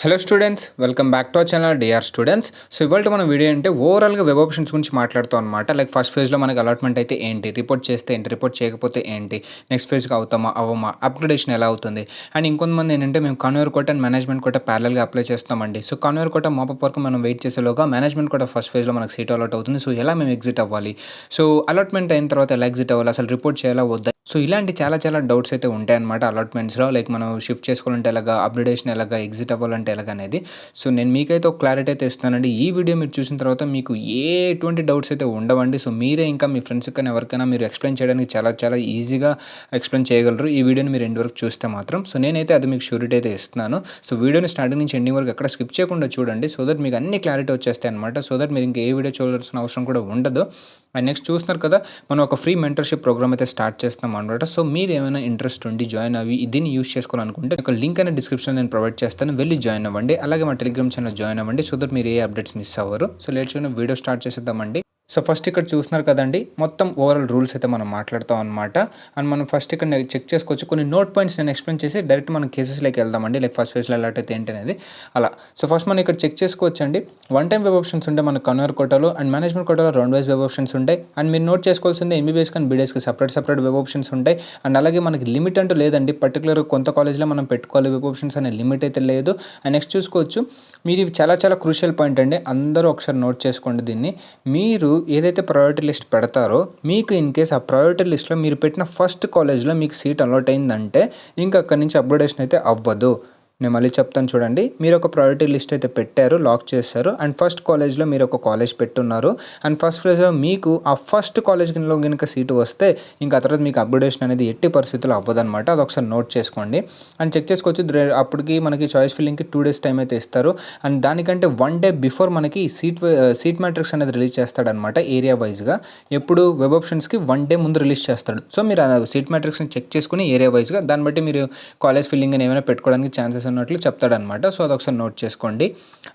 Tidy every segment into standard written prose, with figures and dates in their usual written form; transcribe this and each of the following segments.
Hello students, welcome back to our channel DR students. So ఇవాళ మన video అంటే ఓవరాల్గా వెబ్ ఆప్షన్స్ గురించి మాట్లాడుతాం అనమాట. లైక్ ఫస్ట్ ఫేజ్లో మనకి అలాట్మెంట్ అయితే ఏంటి, రిపోర్ట్ చేస్తే ఏంటి, రిపోర్ట్ చేయకపోతే ఏంటి, నెక్స్ట్ ఫేజ్కి అవుతామా అవ్వమా, అప్గ్రేడేషన్ ఎలా అవుతుంది. అండ్ ఇంకొంతమంది ఏంటంటే మేము convener quota and management quota ప్యారల్గా అప్లై చేస్తామండి. సో కన్వేర్ కోట మాపప్ వరకు మనం వెయిట్ చేసేలోగా మేనేజ్మెంట్ కోట ఫస్ట్ ఫేజ్లో మనకు సీట్ అలాట్ అవుతుంది. సో ఎలా మేము ఎగ్జిట్ అవ్వాలి, సో అలాట్మెంట్ అయిన తర్వాత ఎలా ఎగ్జిట్ అవ్వాలి, అసలు రిపోర్ట్ చేయాలా వద్దా, సో ఇలాంటి చాలా డౌట్స్ అయితే ఉంటాయన్నమాట అలాట్మెంట్స్లో. లైక్ మనం షిఫ్ట్ చేసుకోవాలంటే ఎలాగా, అప్గ్రేడేషన్ ఎలాగా, ఎగ్జిట్ అవ్వాలంటే ఎలాగనేది. సో నేను మీకైతే ఒక క్లారిటీ అయితే ఇస్తానండి. ఈ వీడియో మీరు చూసిన తర్వాత మీకు ఎటువంటి డౌట్స్ అయితే ఉండవండి. సో మీరే ఇంకా మీ ఫ్రెండ్స్కి కానీ ఎవరికైనా మీరు ఎక్స్ప్లెయిన్ చేయడానికి చాలా ఈజీగా ఎక్స్ప్లెయిన్ చేయగలరు ఈ వీడియోని మీరు ఎండ్ వరకు చూస్తే మాత్రం. సో నేనైతే అది మీకు షూరిటీ అయితే ఇస్తున్నాను. సో వీడియోని స్టార్టింగ్ నుంచి ఎండింగ్ వరకు ఎక్కడ స్కిప్ చేయకుండా చూడండి, సో దట్ మీకు అన్ని క్లారిటీ వచ్చేస్తాయి అనమాట. సో దట్ మీరు ఇంకా ఏ వీడియో చూడాల్సిన అవసరం కూడా ఉండదు. అండ్ నెక్స్ట్ చూస్తున్నారు కదా, మనం ఒక ఫ్రీ మెంటర్షిప్ ప్రోగ్రామ్ అయితే స్టార్ట్ చేస్తున్నాం అనమాట. సో మీరు ఏమైనా ఇంట్రెస్ట్ ఉండి జాయిన్ అవి దీన్ని యూస్ చేసుకోవాలనుకుంటే ఒక లింక్ అనేది డిస్క్రిప్షన్ నేను ప్రొవైడ్ చేస్తాను, వెళ్ళి జాయిన్ అవ్వండి. అలాగే మా టెలిగ్రామ్ ఛానల్ జాయిన్ అవ్వండి, సో దట్ మీరు ఏ అప్డేట్స్ మిస్ అవ్వరు. సో లేట్ చేయకుండా వీడియో స్టార్ట్ చేసేద్దామండి. సో ఫస్ట్ ఇక్కడ చూస్తున్నారు కదండి, మొత్తం ఓవరాల్ రూల్స్ అయితే మనం మాట్లాడతాం అనమాట. అండ్ మనం ఫస్ట్ ఇక్కడ చెక్ చేసుకోవచ్చు కొన్ని నోట్ పాయింట్స్ నేను ఎక్స్ప్లెయిన్ చేసి డైరెక్ట్ మనం కేసెస్లోకి వెళ్దామండి. లైక్ ఫస్ట్ ఫేజ్లో అలాట్ అయితే ఏంటి అనేది అలా. సో ఫస్ట్ మనం ఇక్కడ చెక్ చేసుకోవచ్చు అండి. వన్ టైం వెబ్ ఆప్షన్స్ ఉంటాయి మన కన్వేర్ కోటాలో, అండ్ మేనేజ్మెంట్ కోటాలో రౌండ్ వైజ్ వెబ్ ఆప్షన్స్ ఉంటాయి. అండ్ మీరు నోట్ చేసుకోవాల్సింది ఎంబీబీఎస్ కానీ బీడీఎస్కి సపరేట్ వెబ్ ఆప్షన్స్ ఉంటాయి. అండ్ అలాగే మనకి లిమిట్ అంటూ లేదండి, పర్టికులర్ కొంత కాలేజ్లో మనం పెట్టుకోవాలి వెబ్ ఆప్షన్స్ అనే లిమిట్ అయితే లేదు. అండ్ నెక్స్ట్ చూసుకోవచ్చు, మీది చాలా క్రూషియల్ పాయింట్ అండి, అందరూ ఒకసారి నోట్ చేసుకోండి దీన్ని. మీరు ఏదైతే ప్రయారిటీ లిస్ట్ పెడతారో, మీకు ఇన్ కేస్ ఆ ప్రయారిటీ లిస్ట్లో మీరు పెట్టిన ఫస్ట్ కాలేజ్లో మీకు సీట్ అలాట్ అయిందంటే ఇంకా అక్కడి నుంచి అప్గ్రేడేషన్ అయితే అవ్వదు. నేను మళ్ళీ చెప్తాను చూడండి. మీరు ఒక ప్రయారిటీ లిస్ట్ అయితే పెట్టారు, లాక్ చేశారు, అండ్ ఫస్ట్ కాలేజ్లో మీరు ఒక కాలేజ్ పెట్టున్నారు. అండ్ ఫస్ట్ ఫేజ్లో మీకు ఆ ఫస్ట్ కాలేజ్లో కనుక సీటు వస్తే ఇంకా తర్వాత మీకు అప్గ్రేడేషన్ అనేది ఎట్టి పరిస్థితుల్లో అవ్వదన్నమాట. అది ఒకసారి నోట్ చేసుకోండి. అండ్ చెక్ చేసుకోవచ్చు, అప్పటికి మనకి చాయిస్ ఫిల్లింగ్కి 2 days టైం అయితే ఇస్తారు. అండ్ దానికంటే 1 day బిఫోర్ మనకి సీట్ మ్యాట్రిక్స్ అనేది రిలీజ్ చేస్తాడనమాట ఏరియా వైజ్గా. ఎప్పుడు వెబ్ ఆప్షన్స్కి 1 day ముందు రిలీజ్ చేస్తాడు. సో మీరు ఆ సీట్ మ్యాట్రిక్స్ని చెక్ చేసుకుని ఏరియా వైజ్గా దాన్ని బట్టి మీరు కాలేజ్ ఫిల్లింగ్ అని ఏమైనా పెట్టుకోవడానికి ఛాన్సెస్ ఉన్నట్లు చెప్తాడనమాట. సో అదొకసారి నోట్ చేసుకోండి.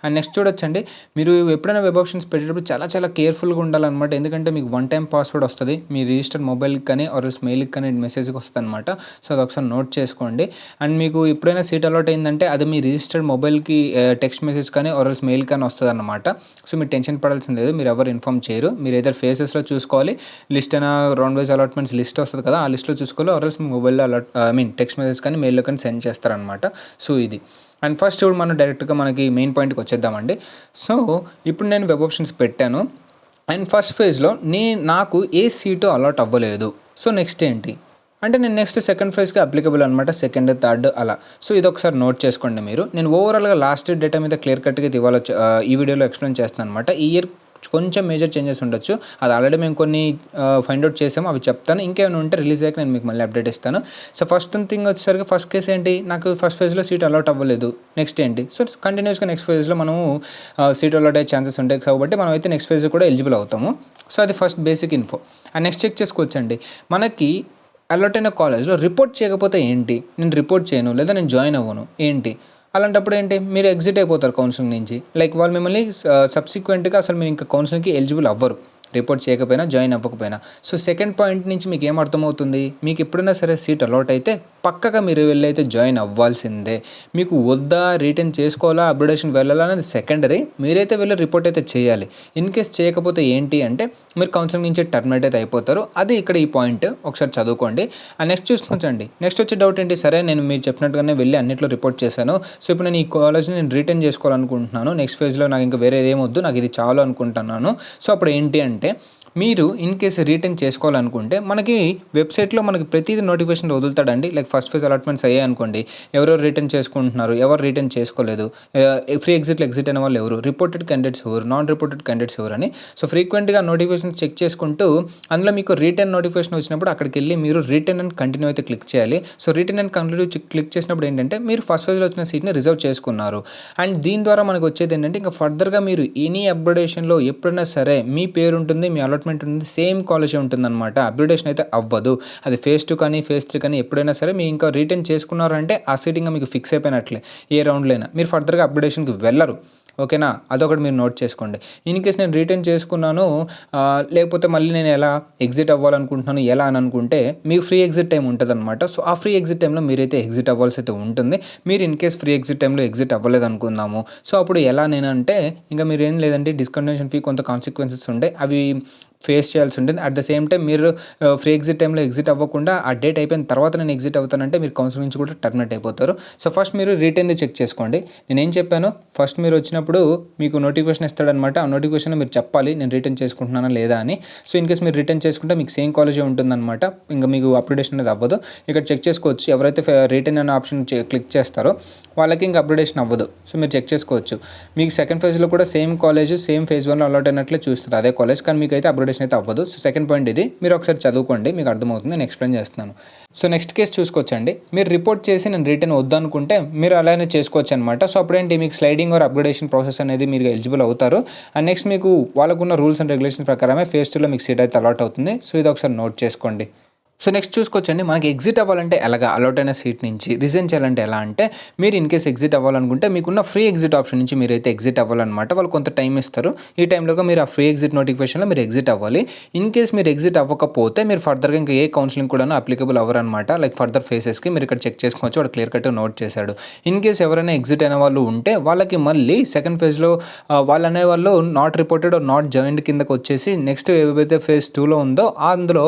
అండ్ నెక్స్ట్ చూడొచ్చండి, మీరు ఎప్పుడైనా వెబ్ ఆప్షన్స్ పెట్టేటప్పుడు చాలా కేర్ఫుల్గా ఉండాలన్నమాట. ఎందుకంటే మీకు 1 time పాస్వర్డ్ వస్తుంది, మీ రిజిస్టర్ మొబైల్కి కానీ ఆర్ఎల్స్ మెయిల్కి కానీ మెసేజ్కి వస్తుంది అనమాట. సో అదొకసారి నోట్ చేసుకోండి. అండ్ మీకు ఎప్పుడైనా సీట్ అలాట్ అయిందంటే అది మీ రిజిస్టర్డ్ మొబైల్కి టెక్స్ట్ మెసేజ్ కానీ ఆర్ఎల్స్ మెయిల్ కానీ వస్తుంది అనమాట. సో మీరు టెన్షన్ పడాల్సింది లేదు, మీరు ఎవరు ఇన్ఫామ్ చేయరు. మీరు ఏదైనా ఫేసెస్లో చూసుకోవాలి, లిస్ట్ అయినా రౌండ్ వైజ్ అలాట్మెంట్స్ లిస్ట్ వస్తుంది కదా, ఆ లిస్ట్లో చూసుకోవాలి, ఆర్ఎల్స్ మీ మొబైల్లో టెక్స్ట్ మెసేజ్ కానీ మెయిల్లో కానీ సెండ్ చేస్తారనమాట. సో ఇది. అండ్ ఫస్ట్ ఇప్పుడు మనం డైరెక్ట్గా మనకి మెయిన్ పాయింట్కి వచ్చేద్దామండి. సో ఇప్పుడు నేను వెబ్ ఆప్షన్స్ పెట్టాను, అండ్ ఫస్ట్ ఫేజ్లో నాకు ఏ సీటు అలాట్ అవ్వలేదు. సో నెక్స్ట్ ఏంటి అంటే నేను నెక్స్ట్ సెకండ్ ఫేజ్కి అప్లికబుల్ అనమాట, సెకండ్ థర్డ్ అలా. సో ఇది ఒకసారి నోట్ చేసుకోండి మీరు. నేను ఓవరాల్గా లాస్ట్ డేటా మీద క్లియర్ కట్గా ఇవాళ ఈ వీడియోలో ఎక్స్ప్లెయిన్ చేస్తాను అనమాట. ఈ ఇయర్ కొంచెం మేజర్ చేంజెస్ ఉండొచ్చు, అది ఆల్రెడీ మేము కొన్ని ఫైండ్ అవుట్ చేసాము, అవి చెప్తాను. ఇంకేమైనా ఉంటే రిలీజ్ అయ్యాక నేను మీకు మళ్ళీ అప్డేట్ ఇస్తాను. సో ఫస్ట్ థింగ్ వచ్చేసరికి ఫస్ట్ కేసు ఏంటి, నాకు ఫస్ట్ ఫేజ్లో సీట్ అలాట్ అవ్వలేదు. నెక్స్ట్ ఏంటి, సో కంటిన్యూస్గా నెక్స్ట్ ఫేజ్లో మనము సీట్ అలాట్ అయ్యే ఛాన్సెస్ ఉంటాయి కాబట్టి మనం అయితే నెక్స్ట్ ఫేజ్ కూడా ఎలిజిబుల్ అవుతాము. సో అది first basic info. And next check చేసుకోవచ్చండి, మనకి అలాట్ అయిన కాలేజ్లో రిపోర్ట్ చేయకపోతే ఏంటి, నేను రిపోర్ట్ చేయను లేదా నేను జాయిన్ అవ్వను ఏంటి, అలాంటప్పుడు ఏంటి, మీరు ఎగ్జిట్ అయిపోతారు కౌన్సిలింగ్ నుంచి. లైక్ వాళ్ళు మిమ్మల్ని సబ్సిక్వెంట్గా అసలు మీరు ఇంకా కౌన్సిలింగ్కి ఎలిజిబుల్ అవ్వరు, రిపోర్ట్ చేయకపోయినా జాయిన్ అవ్వకపోయినా. సో సెకండ్ పాయింట్ నుంచి మీకు ఏమర్థమవుతుంది, మీకు ఎప్పుడైనా సరే సీట్ అలాట్ అయితే పక్కగా మీరు వెళ్ళైతే జాయిన్ అవ్వాల్సిందే. మీకు వద్దా, రిటర్న్ చేసుకోవాలా, అప్గ్రేడేషన్ వెళ్ళాలా అనేది సెకండరీ, మీరైతే వెళ్ళి రిపోర్ట్ అయితే చేయాలి. ఇన్ కేస్ చేయకపోతే ఏంటి అంటే మీరు కౌన్సిలింగ్ నుంచి టర్మినేట్ అయితే అయిపోతారు. అది ఇక్కడ ఈ పాయింట్ ఒకసారి చదువుకోండి. ఆ నెక్స్ట్ చూసుకోవచ్చండి. నెక్స్ట్ వచ్చే డౌట్ ఏంటి, సరే నేను మీరు చెప్పినట్టుగానే వెళ్ళి అన్నింటిలో రిపోర్ట్ చేశాను, సో ఇప్పుడు నేను ఈ కాలేజ్ని నేను రిటర్న్ చేసుకోవాలనుకుంటున్నాను, నెక్స్ట్ ఫేజ్లో నాకు ఇంకా వేరేది ఏమొద్దు, నాకు ఇది చాలు అనుకుంటున్నాను. సో అప్పుడు ఏంటి అంటే మీరు ఇన్ కేసు రిటర్న్ చేసుకోవాలనుకుంటే మనకి వెబ్సైట్లో మనకి ప్రతిదీ నోటిఫికేషన్ వదులుతాడండి. లైక్ ఫస్ట్ ఫేజ్ అలాట్మెంట్స్ అయ్యాయి అనుకోండి, ఎవరెవరు రిటర్న్ చేసుకుంటున్నారు, ఎవరు రిటర్న్ చేసుకోలేదు, ఫ్రీ ఎగ్జిట్ అయిన వాళ్ళు ఎవరు, రిపోర్టెడ్ క్యాండిడేట్స్ ఎవరు, నాన్ రిపోర్టెడ్ క్యాండిడేట్స్ ఎవరు అని. సో ఫ్రీక్వెంట్గా నోటిఫికేషన్ చెక్ చేసుకుంటూ అందులో మీకు రిటర్న్ నోటిఫికేషన్ వచ్చినప్పుడు అక్కడికి వెళ్ళి మీరు రిటర్న్ అండ్ కంటిన్యూ అయితే క్లిక్ చేయాలి. So return and continue click చేసినప్పుడు ఏంటంటే మీరు ఫస్ట్ ఫేజ్లో వచ్చిన సీట్ని రిజర్వ్ చేసుకున్నారు. అండ్ దీని ద్వారా మనకు వచ్చేది ఏంటంటే ఇంకా ఫర్దర్గా మీరు ఎనీ అప్గ్రేడేషన్లో ఎప్పుడైనా సరే మీ పేరు ఉంటుంది, మీ అలాట్మెంట్ ఉంటుంది, సేమ్ కాలేజే ఉంటుందన్నమాట. అప్గ్రేడేషన్ అయితే అవ్వదు. అది ఫేజ్ 2 కానీ ఫేజ్ 3 కానీ ఎప్పుడైనా సరే మీరు ఇంకా రిటర్న్ చేసుకున్నారంటే ఆ సీట్ ఇంకా మీకు ఫిక్స్ అయిపోయినట్లే. ఏ రౌండ్లో అయినా మీరు ఫర్దర్గా అప్గ్రేడేషన్కి వెళ్ళరు. ఓకేనా? అదొకటి మీరు నోట్ చేసుకోండి. ఇన్ కేస్ నేను రీటైన్ చేసుకున్నాను లేకపోతే మళ్ళీ నేను ఎలా ఎగ్జిట్ అవ్వాలనుకుంటున్నాను ఎలా అని అనుకుంటే మీకు ఫ్రీ ఎగ్జిట్ టైం ఉంటుందన్నమాట. సో ఆ ఫ్రీ ఎగ్జిట్ టైంలో మీరైతే ఎగ్జిట్ అవ్వాల్సి అయితే ఉంటుంది. మీరు ఇన్ కేస్ ఫ్రీ ఎగ్జిట్ టైంలో ఎగ్జిట్ అవ్వలేదు అనుకుందాము. సో అప్పుడు ఎలా నేనంటే ఇంకా మీరు ఏం లేదంటే డిస్కంటిన్యూషన్ ఫీ కొంత కాన్సిక్వెన్సెస్ ఉంటాయి. అవి ఫేస్ చేయాల్సి ఉంటుంది. అట్ ద సేమ్ టైం మీరు ఫ్రీ ఎగ్జిట్ టైంలో ఎగ్జిట్ అవ్వకుండా ఆ డేట్ అయిపోయిన తర్వాత నేను ఎగ్జిట్ అవుతానంటే మీరు కౌన్సిల్ నుంచి కూడా టర్మినేట్ అయిపోతారు. సో ఫస్ట్ మీరు రిటైన్ది చెక్ చేసుకోండి. నేనేం చెప్పాను, ఫస్ట్ మీరు వచ్చినప్పుడు మీకు నోటిఫికేషన్ ఇస్తాడనమాట. ఆ నోటిఫికేషన్లో మీరు చెప్పాలి నేను రిటర్న్ చేసుకుంటున్నానా లేదా అని. సో ఇన్ కేస్ మీరు రిటర్న్ చేసుకుంటే మీకు సేమ్ కాలేజే ఉంటుందన్నమాట. ఇంకా మీకు అప్గ్రేడేషన్ అనేది అవ్వదు. ఇక్కడ చెక్ చేసుకోవచ్చు. ఎవరైతే రిటర్న్ అనే ఆప్షన్ క్లిక్ చేస్తారో వాళ్ళకి ఇంకా అప్గ్రేడేషన్ అవ్వదు. సో మీరు చెక్ చేసుకోవచ్చు. మీకు సెకండ్ ఫేజ్లో కూడా సేమ్ కాలేజ్ సేమ్ ఫేజ్ 1లో అలాట్ అయినట్లే చూస్తుంది అదే కాలేజ్, కానీ మీకు అయితే అప్గ్రేడేషన్ అయితే అవ్వదు. సో సెకండ్ పాయింట్ ఇది. మీరు ఒకసారి చదువుకోండి, మీకు అర్థమవుతుంది. నేను ఎక్స్ప్లెయిన్ చేస్తున్నాను. సో నెక్స్ట్ కేసు చూసుకోవచ్చండి. మీరు రిపోర్ట్ చేసి నేను రిటర్న్ వద్దనుకుంటే మీరు అలానే చేసుకోవచ్చు అనమాట. సో అప్పుడేంటి మీకు స్లైడింగ్ ఆర్ అప్గ్రేడేషన్ ప్రాసెస్ అనేది మీరు ఎలిజిబుల్ అవుతారు. అండ్ నెక్స్ట్ మీకు వాళ్ళకున్న రూల్స్ అండ్ రెగ్యులేషన్స్ ప్రకారమే ఫేజ్ 2లో మీకు సీట్ అయితే అలాట్ అవుతుంది. సో ఇది ఒకసారి నోట్ చేసుకోండి. సో నెక్స్ట్ చూసుకోవచ్చండి, మనకి ఎగ్జిట్ అవ్వాలంటే ఎలాగా అలాట్ అయిన సీట్ నుంచి రిజైన్ చేయాలంటే ఎలా అంటే మీరు ఇన్ కేస్ ఎగ్జిట్ అవ్వాలనుకుంటే మీకున్న ఫ్రీ ఎగ్జిట్ ఆప్షన్ నుంచి మీరైతే ఎగ్జిట్ అవ్వాలన్నమాట. వాళ్ళు కొంత టైం ఇస్తారు. ఈ టైంలోగా మీరు ఆ ఫ్రీ ఎగ్జిట్ నోటిఫికేషన్లో మీరు ఎగ్జిట్ అవ్వాలి. ఇన్ కేస్ మీరు ఎగ్జిట్ అవ్వకపోతే మీరు ఫర్దర్గా ఇంకా ఏ కౌన్సిలింగ్ కూడా అప్లికబుల్ అవ్వరనమాట. లైక్ ఫర్దర్ ఫేసెస్కి మీరు ఇక్కడ చెక్ చేసుకోవచ్చు. వాడు క్లియర్ కట్ నోట్ చేశాడు. ఇన్ కేస్ ఎవరైనా ఎగ్జిట్ అయిన వాళ్ళు ఉంటే వాళ్ళకి మళ్ళీ సెకండ్ ఫేజ్లో వాళ్ళు అనేవాళ్ళు not reported or not joined కిందకు వచ్చేసి నెక్స్ట్ ఏవైతే ఫేజ్ 2లో ఉందో అందులో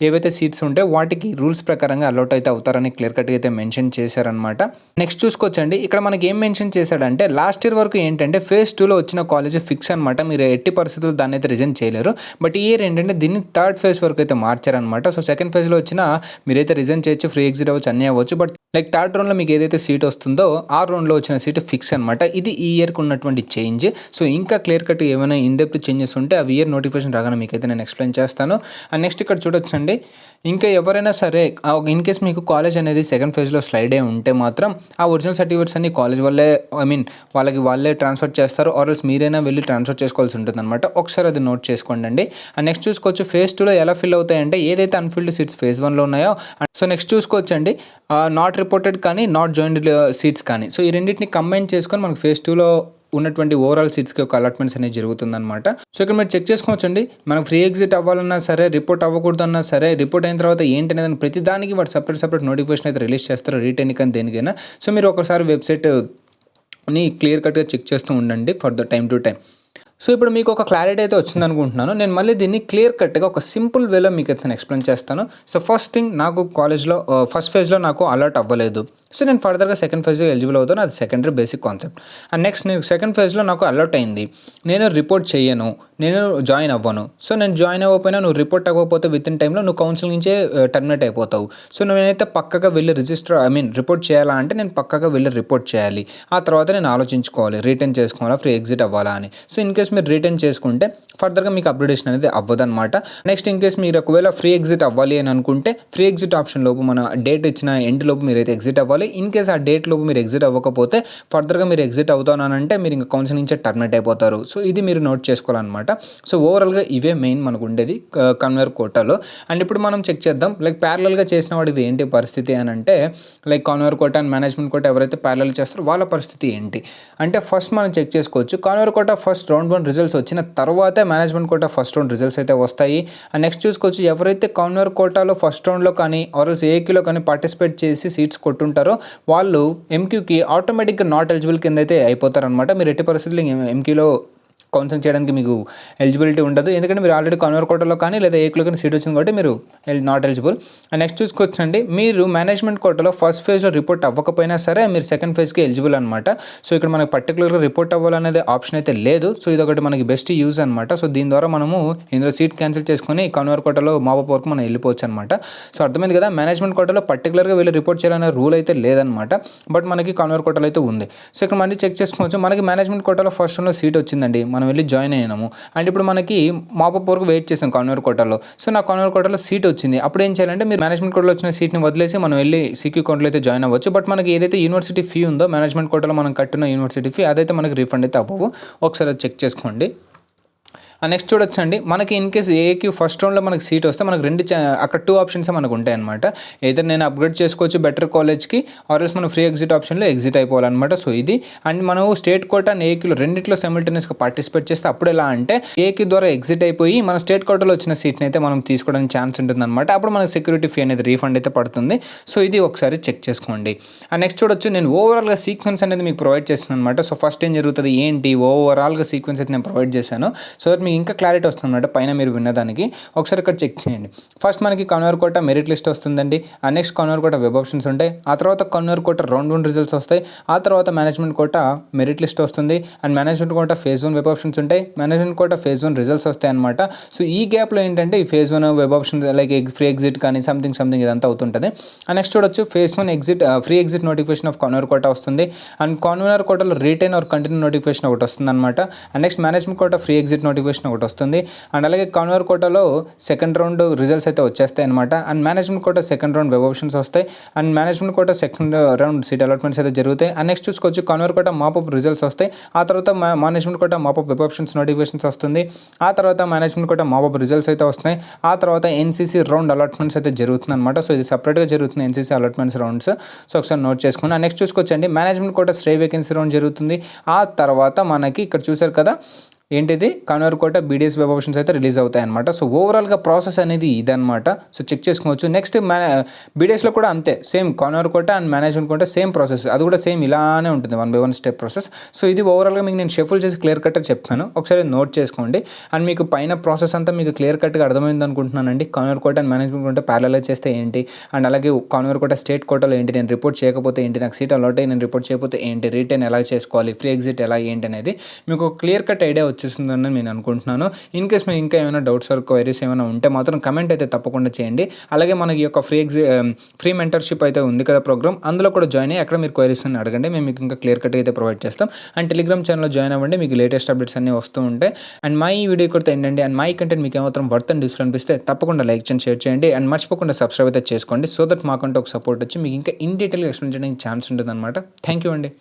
ఏవైతే సీట్స్ ఉంటే వాటికి రూల్స్ ప్రకారంగా అలౌట్ అయితే అవుతారని క్లియర్ కట్గా అయితే మెన్షన్ చేశారనమాట. నెక్స్ట్ చూసుకోవచ్చండి, ఇక్కడ మనకి ఏం మెన్షన్ చేశాడంటే లాస్ట్ ఇయర్ వరకు ఏంటంటే ఫేజ్ 2లో వచ్చిన కాలేజ్ ఫిక్స్ అనమాట. మీరు ఎట్టి పరిస్థితుల్లో దాన్ని అయితే రిజైన్ చేయలేరు. బట్ ఈ ఇయర్ ఏంటంటే దీన్ని థర్డ్ ఫేజ్ వరకు అయితే మార్చారనమాట. సో సెకండ్ ఫేజ్లో వచ్చిన మీరైతే రిజైన్ చేయొచ్చు, ఫ్రీ ఎగ్జిట్ అవ్వచ్చు, అన్నీ అవ్వచ్చు. బట్ లైక్ థర్డ్ రౌండ్లో మీకు ఏదైతే సీట్ వస్తుందో ఆ రౌండ్లో వచ్చిన సీట్ ఫిక్స్ అనమాట. ఇది ఈ ఇయర్కి ఉన్నటువంటి చేంజ్. సో ఇంకా క్లియర్ కట్ ఏమైనా ఇన్డెప్త్ చేంజెస్ ఉంటే అవి ఇయర్ నోటిఫికేషన్ రాగానే మీకైతే నేను ఎక్స్ప్లెయిన్ చేస్తాను. అండ్ నెక్స్ట్ ఇక్కడ చూడొచ్చండి, ఇంకా ఎవరైనా సరే ఇన్ కేస్ మీకు కాలేజ్ అనేది సెకండ్ ఫేజ్లో స్లైడ్ అయి ఉంటే మాత్రం ఆ ఒరిజినల్ సర్టిఫికేట్స్ అన్ని కాలేజ్ వాళ్ళే వాళ్ళే ట్రాన్స్ఫర్ చేస్తారు. ఆర్ఎల్స్ మీరైనా వెళ్ళి ట్రాన్స్ఫర్ చేసుకోవాల్సి ఉంటుంది అనమాట. ఒకసారి అది నోట్ చేసుకోండి అండి. అండ్ నెక్స్ట్ చూసుకోవచ్చు ఫేజ్ 2లో ఎలా ఫిల్ అవుతాయంటే ఏదైతే అన్ఫిల్డ్ సీట్స్ ఫేజ్ 1లో ఉన్నాయో. సో నెక్స్ట్ చూసుకోవచ్చండి, నాట్ రిపోర్టెడ్ కానీ నాట్ జాయిన్డ్ సీట్స్ కానీ, సో ఈ రెండింటిని కంబైన్ చేసుకొని మనకు ఫేజ్ 2లో ఉన్నటువంటి ఓవరాల్ సీట్స్కి ఒక అలాట్మెంట్స్ అనేది జరుగుతుందన్నమాట. సో ఇక్కడ మీరు చెక్ చేసుకోవచ్చండి, మనం ఫ్రీ ఎగ్జిట్ అవ్వాలన్నా సరే రిపోర్ట్ అవ్వకూడదన్నా సరే రిపోర్ట్ అయిన తర్వాత ఏంటి అనేది ప్రతి దానికి వాడు సపరేట్ నోటిఫికేషన్ అయితే రిలీజ్ చేస్తారు రీటైన్ కానీ దేనికైనా. సో మీరు ఒకసారి వెబ్సైట్ని క్లియర్ కట్గా చెక్ చేస్తూ ఉండండి for the time to time. So ఇప్పుడు మీకు ఒక క్లారిటీ అయితే వచ్చింది అనుకుంటున్నాను. నేను మళ్ళీ దీన్ని క్లియర్ కట్గా ఒక సింపుల్ వేలో మీకు అయితే నేను ఎక్స్ప్లెయిన్ చేస్తాను. సో ఫస్ట్ థింగ్, నాకు కాలేజ్లో ఫస్ట్ ఫేజ్లో నాకు అలర్ట్ అవ్వలేదు. సో నేను ఫర్దర్గా సెకండ్ ఫేజ్లో ఎలిజిబుల్ అవుతాను, అది secondary basic concept. And next నేను సెకండ్ ఫేజ్లో నాకు అలర్ట్ అయింది, నేను రిపోర్ట్ చేయను, నేను జాయిన్ అవ్వను. సో నేను జాయిన్ అవ్వకపోయినా నువ్వు రిపోర్ట్ అవ్వకపోతే విత్ ఇన్ టైంలో నువ్వు కౌన్సిల్ నుంచే టర్మినేట్ అయిపోతావు. సో నేనైతే పక్కగా వెళ్ళి రిపోర్ట్ చేయాలా అంటే నేను పక్కగా వెళ్ళి రిపోర్ట్ చేయాలి. ఆ తర్వాత నేను ఆలోచించుకోవాలి రిటర్న్ చేసుకోవాలా, ఫ్రీ ఎగ్జిట్ అవ్వాలా అని. సో ఇన్ కేస్ మీరు రిటర్న్ చేసుకుంటే ఫర్దర్గా మీకు అప్గ్రేడేషన్ అనేది అవ్వదన్నమాట. నెక్స్ట్ ఇన్ కేస్ మీరు ఒకవేళ ఫ్రీ ఎగ్జిట్ అవ్వాలి అని అనుకుంటే ఫ్రీ ఎగ్జిట్ ఆప్షన్ లోపు మన డేట్ ఇచ్చిన ఎండ్ లోపు మీరైతే ఎగ్జిట్ అవ్వాలి. ఇన్ కేస్ ఆ డేట్ లోపు మీరు ఎగ్జిట్ అవ్వకపోతే ఫర్దర్గా మీరు ఎగ్జిట్ అవుతానంటే మీరు ఇంకా కౌన్సిల్ నుంచే టర్మినేట్ అయిపోతారు. సో ఇది మీరు నోట్ చేసుకోవాలన్నమాట. సో ఓవరాల్గా ఇవే మెయిన్ మనకు ఉండేది కన్వేర్ కోటాలో. అండ్ ఇప్పుడు మనం చెక్ చేద్దాం, లైక్ ప్యారలల్గా చేసిన వాడిది ఏంటి పరిస్థితి అని అంటే, like convener quota and management quota ఎవరైతే ప్యారలల్ చేస్తారో వాళ్ళ పరిస్థితి ఏంటి అంటే, ఫస్ట్ మనం చెక్ చేసుకోవచ్చు convener quota first round 1 results వచ్చిన తర్వాతే management quota first round results అయితే వస్తాయి. అండ్ నెక్స్ట్ చూసుకోవచ్చు ఎవరైతే కన్వేర్ కోటాలో ఫస్ట్ రౌండ్లో కానీ ఆర్ఎల్స్ ఏక్యూలో కానీ పార్టిసిపేట్ చేసి సీట్స్ కొట్టుంటారో వాళ్ళు ఎంక్యూకి ఆటోమేటిక్గా నాట్ ఎలిజిబుల్ కింద అయితే అయిపోతారనమాట. మీరు ఎట్టి పరిస్థితుల్లో ఎంక్యూలో కౌన్సిలింగ్ చేయడానికి మీకు ఎలిజిబిలిటీ ఉండదు, ఎందుకంటే మీరు ఆల్రెడీ కన్వేర్ కోటాలో కానీ లేదా ఏక్లో కానీ సీట్ వచ్చింది కాబట్టి మీరు నాట్ ఎలిజిబుల్. అండ్ నెక్స్ట్ చూసుకోవచ్చండి, మీరు మేనేజ్మెంట్ కోటాలో ఫస్ట్ ఫేజ్లో రిపోర్ట్ అవ్వకపోయినా సరే మీరు సెకండ్ ఫేజ్కి ఎలిజిబుల్ అనమాట. సో ఇక్కడ మనకి పర్టికులర్గా రిపోర్ట్ అవ్వాలనేది ఆప్షన్ అయితే లేదు. సో ఇదొకటి మనకి బెస్ట్ యూజ్ అనమాట. సో దీని ద్వారా మనము ఇందులో సీట్ క్యాన్సిల్ చేసుకొని కన్వేర్ కోటాలో మాపప్ వరకు మనం వెళ్ళిపోవచ్చు అనమాట. సో అర్థమైంది కదా, మేనేజ్మెంట్ కోటాలో పర్టికులర్గా వీళ్ళు రిపోర్ట్ చేయాలనే రూల్ అయితే లేదనమాట, బట్ మనకి కన్వేర్ కోటాలో అయితే ఉంది. సో ఇక్కడ మళ్ళీ చెక్ చేసుకోవచ్చు, మనకి మేనేజ్మెంట్ కోటాలో ఫస్ట్ రౌండ్లో సీట్ వచ్చిందండి, మనం వెళ్ళి జాయిన్ అయినాము. అండ్ ఇప్పుడు మనకి మాపప్ వరకు వెయిట్ చేసాం కన్వేర్ కోటాలో. సో నా కన్వేర్ కోటాలో సీట్ వచ్చింది, అప్పుడు ఏం చేయాలంటే మీరు మేనేజ్మెంట్ కోటాలో వచ్చిన సీట్ని వదిలేసి మనం వెళ్ళి సిక్యూ కౌంట్లో అయితే జాయిన్ అవ్వచ్చు. బట్ మనకి ఏదైతే యూనివర్సిటీ ఫీ ఉందో మేనేజ్మెంట్ కోటాలో మనం కట్టిన యూనివర్సిటీ ఫీ అదైతే మనకి రీఫండ్ అయితే అవ్వవు. ఒకసారి చెక్ చేసుకోండి. నెక్స్ట్ చూడొచ్చండి, మనకి ఇన్ కేస్ ఏక్యూ ఫస్ట్ రౌండ్లో మనకి సీట్ వస్తే మనకు అక్కడ 2 ఆప్షన్స్ మనకు ఉంటాయి అనమాట. ఏదైతే నేను అప్గ్రేడ్ చేసుకోవచ్చు బెటర్ కాలేజ్కి, ఆర్ఎల్స్ మనం ఫ్రీ ఎగ్జిట్ ఆప్షన్లో ఎగ్జిట్ అయిపోవాలన్నమాట. సో ఇది అండ్ మనం స్టేట్ కోటా అండ్ ఏక్యూలో రెండిట్లో సైమల్టేనియస్గా పార్టిసిపేట్ చేస్తే అప్పుడు ఎలా అంటే ఏక్యూ ద్వారా ఎగ్జిట్ అయిపోయి మన స్టేట్ కోటాలో వచ్చిన సీట్ని అయితే మనం తీసుకోవడానికి ఛాన్స్ ఉంటుందన్నమాట. అప్పుడు మనకు సెక్యూరిటీ ఫీ అనేది రీఫండ్ అయితే పడుతుంది. సో ఇది ఒకసారి చెక్ చేసుకోండి. అండ్ నెక్స్ట్ చూడొచ్చు, నేను ఓవరాల్గా సీక్వెన్స్ అనేది మీకు ప్రొవైడ్ చేస్తున్నాను అనమాట. సో ఫస్ట్ ఏం జరుగుతుంది ఏంటి ఓవరాల్గా సీక్వెన్స్ అయితే నేను ప్రొవైడ్ చేశాను. సో దట్ మీకు ఇంకా క్లారిటీ వస్తుంది అనమాట పైన మీరు విన్నదానికి. ఒకసారి ఇక్కడ చెక్ చేయండి. ఫస్ట్ మనకి కన్వర్ కోటా మెరిట్ లిస్ట్ వస్తుందండి. ఆ next convener quota web options ఉంటాయి. ఆ తర్వాత కన్వర్ కోటా రౌండ్ 1 రిజల్ట్స్ వస్తాయి. ఆ తర్వాత మేనేజ్మెంట్ కోటా మెరిట్ లిస్ట్ వస్తుంది. And management quota phase 1 web options ఉంటాయి. మేనేజ్మెంట్ కోటా ఫేజ్ 1 రిజల్ట్స్ వస్తాయి అనమాట. సో ఈ గ్యాప్లో ఏంటంటే ఈ phase 1 web option like free exit కానీ సంథింగ్ ఇదంతా అవుతుంటుంది. అండ్ నెక్స్ట్ చూడొచ్చు, phase 1 exit free exit notification of convener quota వస్తుంది. అండ్ కన్వర్ కోటాలో రిటైన్ ఆర్ కంటిన్యూ నోటిఫికేషన్ ఒకటి వస్తుంది అనమాట. And next management quota free exit notification ఒకటి వస్తుంది. అండ్ అలాగే కన్వర్ కోటాలో సెకండ్ రౌండ్ రిజల్ట్స్ అయితే వచ్చేస్తాయి అనమాట. And management quota second round web options వస్తాయి. And management quota second round seat allotments అయితే జరుగుతాయి. అండ్ నెక్స్ట్ చూసుకోవచ్చు, కన్వర్ కోటా మాపప్ రిజల్ట్స్ వస్తాయి. ఆ తర్వాత management quota mop up web options notifications వస్తుంది. ఆ తర్వాత మేనేజ్మెంట్ కోటా మాపప్ రిజల్ట్స్ అయితే వస్తున్నాయి. ఆ తర్వాత ఎన్సీసీ రౌండ్ అలాట్మెంట్స్ అయితే జరుగుతుంది అనమాట. సో ఇది సపరేట్గా జరుగుతుంది ఎన్సీసీ అలాట్మెంట్స్ రౌండ్స్. సో ఒకసారి నోట్ చేసుకుని నెక్స్ట్ చూసుకోవచ్చండి, management quota stray vacancy round జరుగుతుంది. ఆ తర్వాత మనకి ఇక్కడ చూసారు కదా ఏంటిది convener quota BDS web options అయితే రిలీజ్ అవుతాయి అనమాట. సో ఓవరాల్గా ప్రాసెస్ అనేది ఇదనమాట. సో చెక్ చేసుకోవచ్చు. నెక్స్ట్ బీడీఎస్లో కూడా అంతే, same convener quota and management quota same process, అది కూడా సేమ్ ఇలానే ఉంటుంది 1 by 1 స్టెప్ ప్రాసెస్. సో ఇది ఓవరాల్గా మీకు నేను షఫుల్ చేసి క్లియర్ కట్గా చెప్పాను, ఒకసారి నోట్ చేసుకోండి. అండ్ మీకు పైన ప్రాసెస్ అంతా మీకు క్లియర్ కట్గా అర్థమైంది అనుకుంటున్నానండి. Convener quota and management quota ప్యారలైజ్ చేస్తే ఏంటి, అండ్ అలాగే కన్వర్ కోటా స్టేట్ కోటాలో ఏంటి, నేను రిపోర్ట్ చేయకపోతే ఏంటి, నాకు సీట్ అలాట్ అయ్యి నేను రిపోర్ట్ చేయకపోతే ఏంటి, రిటర్న్ ఎలా చేసుకోవాలి, ఫ్రీ ఎగ్జిట్ ఎలా ఏంటి అనేది మీకు క్లియర్ కట్ ఐడియా వచ్చేస్తుందని నేను అనుకుంటున్నాను. ఇన్ కేస్ మీకు ఇంకా ఏమైనా డౌట్స్ ఆర్ క్వైరీస్ ఏమైనా ఉంటే మాత్రం కమెంట్ అయితే తప్పకుండా చేయండి. అలాగే మనకి యొక్క ఫ్రీ మెంటర్షిప్ అయితే ఉంది కదా ప్రోగ్రామ్, అందులో కూడా జాయిన్ అయ్యి అక్కడ మీరు క్వైరీస్ అని అడగండి, మేము మీకు ఇంకా క్లియర్ కట్గా అయితే ప్రొవైడ్ చేస్తాం. అండ్ టెలిగ్రామ్ ఛానల్లో జాయిన్ అవ్వండి, మీకు లేటెస్ట్ అప్డేట్స్ అన్నీ వస్తూ ఉంటాయి. అండ్ మా ఈ వీడియో కూడా ఏంటండి, అండ్ మై కంటెంట్ మీకు ఏమాత్రం వర్త్ అండ్ యూస్ఫుల్ అనిపిస్తే తప్పకుండా లైక్ చేయండి, షేర్ చేయండి. అండ్ మర్చిపోకుండా సబ్స్క్రైబ్ అయితే చేసుకోండి. సో దట్ మాకంటే ఒక సపోర్ట్ వచ్చి మీకు ఇంకా ఇన్ డీటెయిల్గా ఎక్స్ప్లెయిన్ చేయడానికి ఛాన్స్ ఉంటుంది అనమాట. థ్యాంక్ యూ అండి.